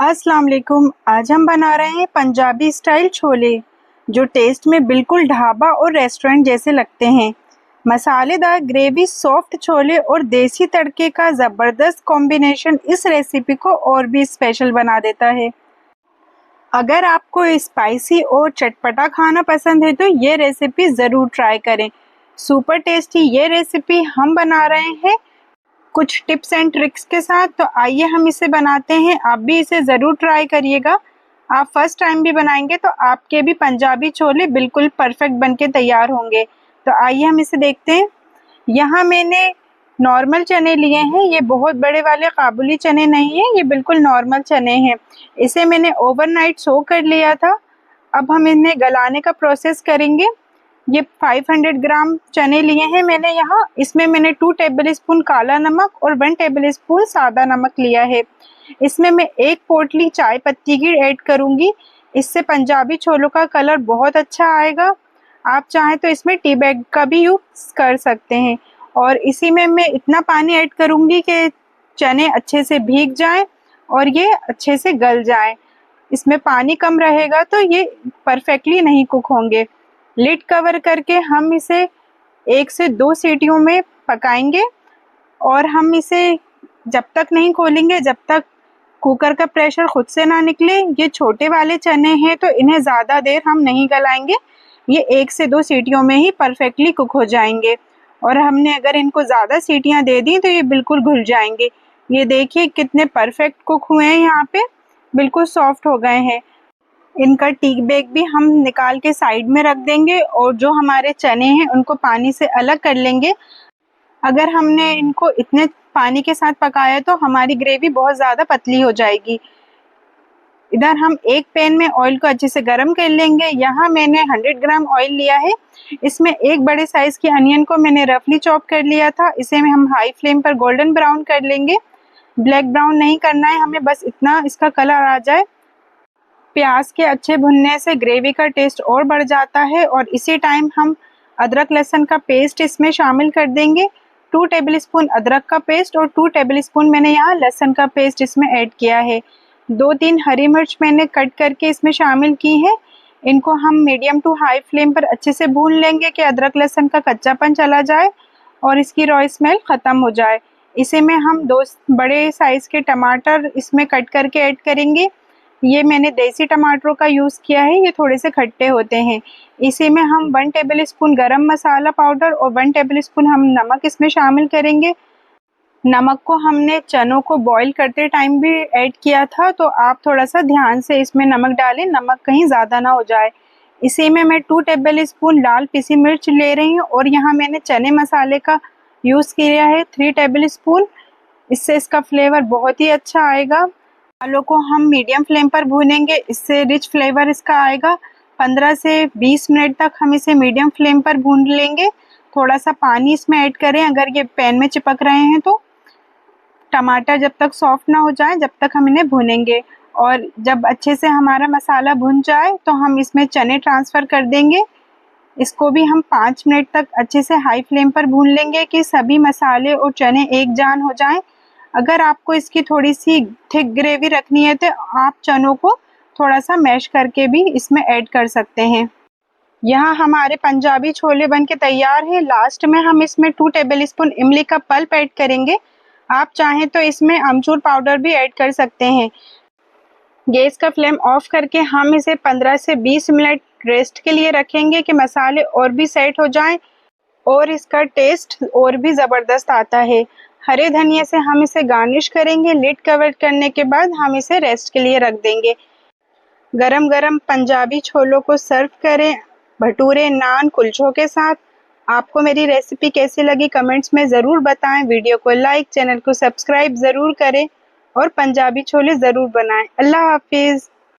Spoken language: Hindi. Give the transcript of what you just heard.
अस्सलाम वालेकुम। आज हम बना रहे हैं पंजाबी स्टाइल छोले, जो टेस्ट में बिल्कुल ढाबा और रेस्टोरेंट जैसे लगते हैं। मसालेदार ग्रेवी, सॉफ्ट छोले और देसी तड़के का ज़बरदस्त कॉम्बिनेशन इस रेसिपी को और भी स्पेशल बना देता है। अगर आपको स्पाइसी और चटपटा खाना पसंद है तो ये रेसिपी ज़रूर ट्राई करें। सुपर टेस्टी ये रेसिपी हम बना रहे हैं कुछ टिप्स एंड ट्रिक्स के साथ। तो आइए हम इसे बनाते हैं। आप भी इसे ज़रूर ट्राई करिएगा। आप फर्स्ट टाइम भी बनाएंगे तो आपके भी पंजाबी छोले बिल्कुल परफेक्ट बनके तैयार होंगे। तो आइए हम इसे देखते हैं। यहाँ मैंने नॉर्मल चने लिए हैं। ये बहुत बड़े वाले काबुली चने नहीं हैं, ये बिल्कुल नॉर्मल चने हैं। इसे मैंने ओवरनाइट सोक कर लिया था। अब हम इन्हें गलाने का प्रोसेस करेंगे। ये 500 ग्राम चने लिए हैं मैंने यहाँ। इसमें मैंने 2 टेबलस्पून काला नमक और 1 टेबलस्पून सादा नमक लिया है। इसमें मैं 1 पोटली चाय पत्ती की ऐड करूँगी। इससे पंजाबी छोलों का कलर बहुत अच्छा आएगा। आप चाहें तो इसमें टी बैग का भी यूज़ कर सकते हैं। और इसी में मैं इतना पानी ऐड करूँगी कि चने अच्छे से भीग जाएं और ये अच्छे से गल जाएं। इसमें पानी कम रहेगा तो ये परफेक्टली नहीं कुक होंगे। लिड कवर करके हम इसे 1 से 2 सीटियों में पकाएंगे और हम इसे जब तक नहीं खोलेंगे जब तक कुकर का प्रेशर खुद से ना निकले। ये छोटे वाले चने हैं तो इन्हें ज़्यादा देर हम नहीं गलाएंगे। ये 1 से 2 सीटियों में ही परफेक्टली कुक हो जाएंगे। और हमने अगर इनको ज़्यादा सीटियां दे दी तो ये बिल्कुल घुल जाएंगे। ये देखिए कितने परफेक्ट कुक हुए हैं, यहाँ पे बिल्कुल सॉफ्ट हो गए हैं। इनका टी बैग भी हम निकाल के साइड में रख देंगे और जो हमारे चने हैं उनको पानी से अलग कर लेंगे। अगर हमने इनको इतने पानी के साथ पकाया तो हमारी ग्रेवी बहुत ज़्यादा पतली हो जाएगी। इधर हम एक पैन में ऑयल को अच्छे से गर्म कर लेंगे। यहाँ मैंने 100 ग्राम ऑयल लिया है। इसमें एक बड़े साइज़ की अनियन को मैंने रफली चॉप कर लिया था। इसे हम हाई फ्लेम पर गोल्डन ब्राउन कर लेंगे। ब्लैक ब्राउन नहीं करना है हमें, बस इतना इसका कलर आ जाए। प्याज के अच्छे भुनने से ग्रेवी का टेस्ट और बढ़ जाता है। और इसी टाइम हम अदरक लहसुन का पेस्ट इसमें शामिल कर देंगे। 2 टेबलस्पून अदरक का पेस्ट और 2 टेबलस्पून मैंने यहाँ लहसुन का पेस्ट इसमें ऐड किया है। 2-3 हरी मिर्च मैंने कट करके इसमें शामिल की है। इनको हम मीडियम टू हाई फ्लेम पर अच्छे से भून लेंगे कि अदरक लहसुन का कच्चापन चला जाए और इसकी रॉ स्मेल ख़त्म हो जाए। इसे में हम 2 बड़े साइज़ के टमाटर इसमें कट करके ऐड करेंगे। ये मैंने देसी टमाटरों का यूज़ किया है, ये थोड़े से खट्टे होते हैं। इसी में हम 1 टेबलस्पून गरम मसाला पाउडर और 1 टेबलस्पून हम नमक इसमें शामिल करेंगे। नमक को हमने चनों को बॉईल करते टाइम भी ऐड किया था, तो आप थोड़ा सा ध्यान से इसमें नमक डालें, नमक कहीं ज़्यादा ना हो जाए। इसी में मैं 2 टेबलस्पून लाल पिसी मिर्च ले रही हूँ और यहाँ मैंने चने मसाले का यूज़ किया है 3 टेबलस्पून। इससे इसका फ्लेवर बहुत ही अच्छा आएगा। आलू को हम मीडियम फ्लेम पर भूनेंगे, इससे रिच फ्लेवर इसका आएगा। 15 से 20 मिनट तक हम इसे मीडियम फ्लेम पर भून लेंगे। थोड़ा सा पानी इसमें ऐड करें अगर ये पैन में चिपक रहे हैं तो। टमाटर जब तक सॉफ्ट ना हो जाए जब तक हम इन्हें भूनेंगे। और जब अच्छे से हमारा मसाला भुन जाए तो हम इसमें चने ट्रांसफ़र कर देंगे। इसको भी हम 5 मिनट तक अच्छे से हाई फ्लेम पर भून लेंगे कि सभी मसाले और चने एक जान हो जाएं। अगर आपको इसकी थोड़ी सी थिक ग्रेवी रखनी है तो आप चनों को थोड़ा सा मैश करके भी इसमें ऐड कर सकते हैं। यहाँ हमारे पंजाबी छोले बनके तैयार हैं। लास्ट में हम इसमें 2 टेबलस्पून इमली का पल्प ऐड करेंगे। आप चाहें तो इसमें अमचूर पाउडर भी ऐड कर सकते हैं। गैस का फ्लेम ऑफ करके हम इसे 15 से 20 मिनट रेस्ट के लिए रखेंगे कि मसाले और भी सेट हो जाएं और इसका टेस्ट और भी ज़बरदस्त आता है। हरे धनिया से हम इसे गार्निश करेंगे। लिड कवर करने के बाद हम इसे रेस्ट के लिए रख देंगे। गरम गरम पंजाबी छोलों को सर्व करें भटूरे, नान, कुलचों के साथ। आपको मेरी रेसिपी कैसी लगी कमेंट्स में ज़रूर बताएं। वीडियो को लाइक, चैनल को सब्सक्राइब ज़रूर करें और पंजाबी छोले ज़रूर बनाएं। अल्लाह हाफिज़।